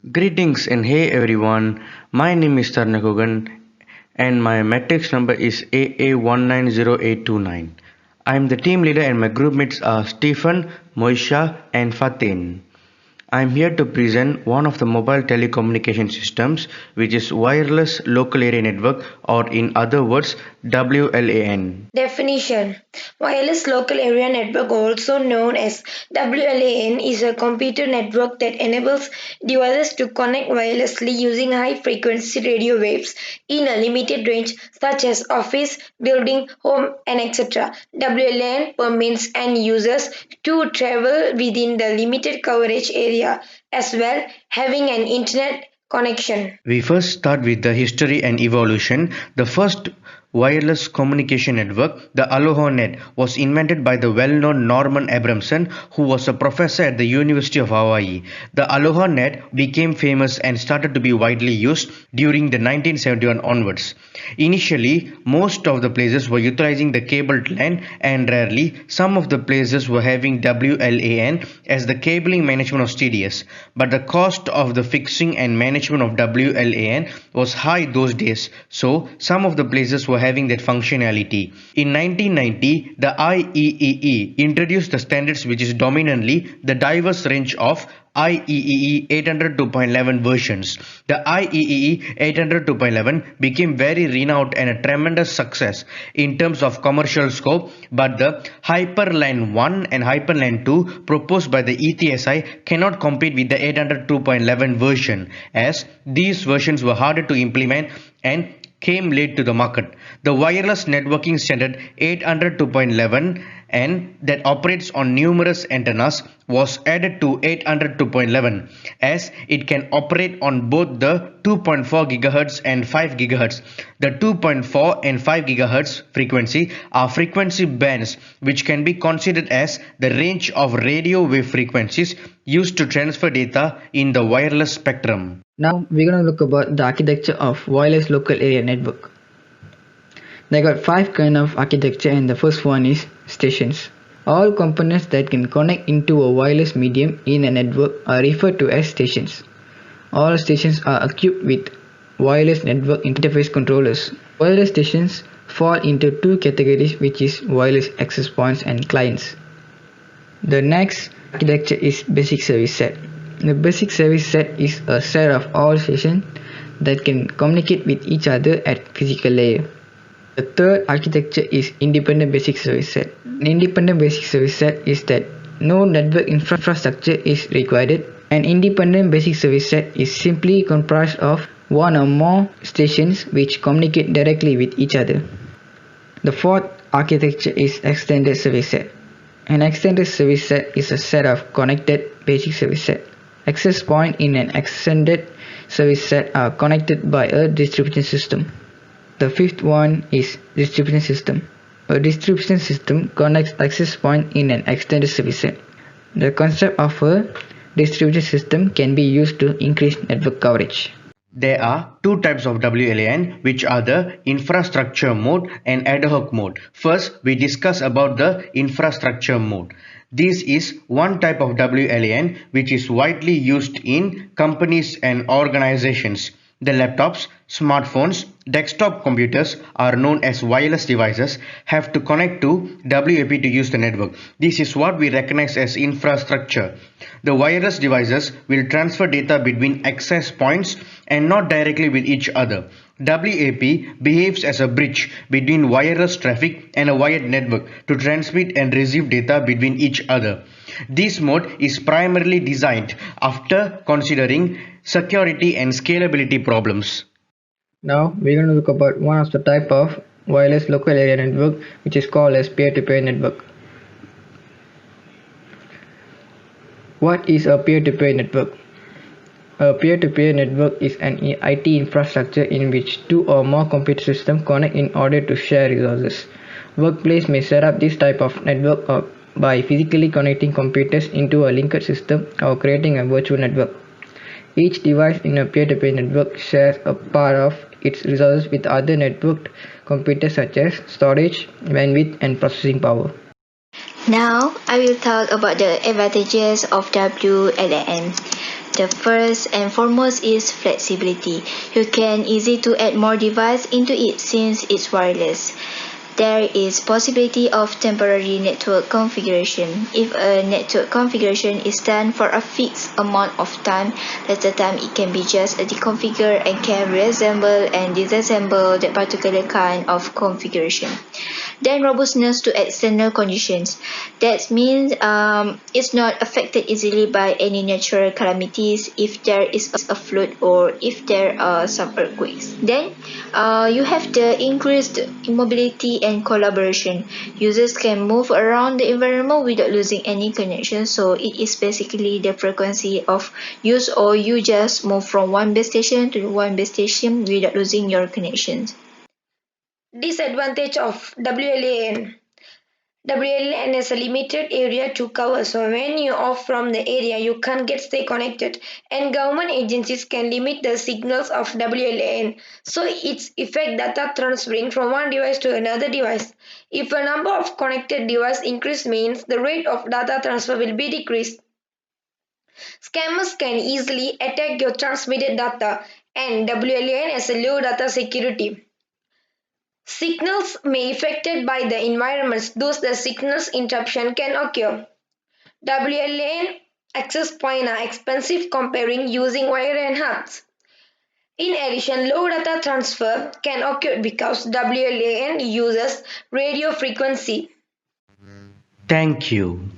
Greetings and hey everyone, my name is Tarnakogan and my matrix number is AA190829. I am the team leader and my group mates are Stephen, Moisha and Fatin. I am here to present one of the mobile telecommunication systems which is Wireless Local Area Network or in other words WLAN. Definition: Wireless Local Area Network, also known as WLAN, is a computer network that enables devices to connect wirelessly using high-frequency radio waves in a limited range such as office, building, home, and etc. WLAN permits end users to travel within the limited coverage area as well having an internet connection. We first start with the history and evolution. The first wireless communication network, the Aloha Net, was invented by the well-known Norman Abramson, who was a professor at the University of Hawaii. The Aloha Net became famous and started to be widely used during the 1971 onwards. Initially, most of the places were utilizing the cabled LAN and rarely some of the places were having WLAN as the cabling management was tedious. But the cost of the fixing and management of WLAN was high those days, so some of the places were having that functionality. In 1990, the IEEE introduced the standards which is dominantly the diverse range of IEEE 802.11 versions. The IEEE 802.11 became very renowned and a tremendous success in terms of commercial scope, but the HyperLAN 1 and HyperLAN 2 proposed by the ETSI cannot compete with the 802.11 version, as these versions were harder to implement and came late to the market. The wireless networking standard 802.11 and that operates on numerous antennas was added to 802.11 as it can operate on both the 2.4 GHz and 5 GHz. The 2.4 and 5 GHz frequency are frequency bands which can be considered as the range of radio wave frequencies used to transfer data in the wireless spectrum. Now we're going to look about the architecture of wireless local area network. They got 5 kind of architecture, and the first one is stations. All components that can connect into a wireless medium in a network are referred to as stations. All stations are equipped with wireless network interface controllers. Wireless stations fall into two categories, which is wireless access points and clients. The next architecture is basic service set. The basic service set is a set of all stations that can communicate with each other at physical layer. The third architecture is independent basic service set. An independent basic service set is that no network infrastructure is required. An independent basic service set is simply comprised of one or more stations which communicate directly with each other. The fourth architecture is extended service set. An extended service set is a set of connected basic service set. Access points in an extended service set are connected by a distribution system. The fifth one is distribution system. A distribution system connects access points in an extended service set. The concept of a distribution system can be used to increase network coverage. There are two types of WLAN, which are the infrastructure mode and ad hoc mode. First, we discuss about the infrastructure mode. This is one type of WLAN which is widely used in companies and organizations. The laptops, smartphones, desktop computers are known as wireless devices have to connect to WAP to use the network. This is what we recognize as infrastructure. The wireless devices will transfer data between access points and not directly with each other. WAP behaves as a bridge between wireless traffic and a wired network to transmit and receive data between each other. This mode is primarily designed after considering security and scalability problems. Now we're going to look about one of the type of wireless local area network, which is called as peer-to-peer network. What is a peer-to-peer network? A peer-to-peer network is an IT infrastructure in which two or more computer systems connect in order to share resources. Workplace may set up this type of network by physically connecting computers into a linked system or creating a virtual network. Each device in a peer-to-peer network shares a part of its resources with other networked computers such as storage, bandwidth, and processing power. Now I will talk about the advantages of WLAN. The first and foremost is flexibility. You can easy to add more device into it since it's wireless. There is possibility of temporary network configuration. If a network configuration is done for a fixed amount of time, later time it can be just deconfigured and can reassemble and disassemble that particular kind of configuration. Then robustness to external conditions. That means it's not affected easily by any natural calamities if there is a flood or if there are some earthquakes. Then you have the increased mobility and collaboration. Users can move around the environment without losing any connection. So it is basically the frequency of use, or you just move from one base station to one base station without losing your connections. Disadvantage of WLAN. WLAN is a limited area to cover, so when you off from the area, you can't stay connected. And government agencies can limit the signals of WLAN, so its affect data transferring from one device to another device. If a number of connected devices increase, means the rate of data transfer will be decreased. Scammers can easily attack your transmitted data, and WLAN has a low data security. Signals may be affected by the environment, thus the signals interruption can occur. WLAN access points are expensive comparing using wire and hubs. In addition, low data transfer can occur because WLAN uses radio frequency. Thank you.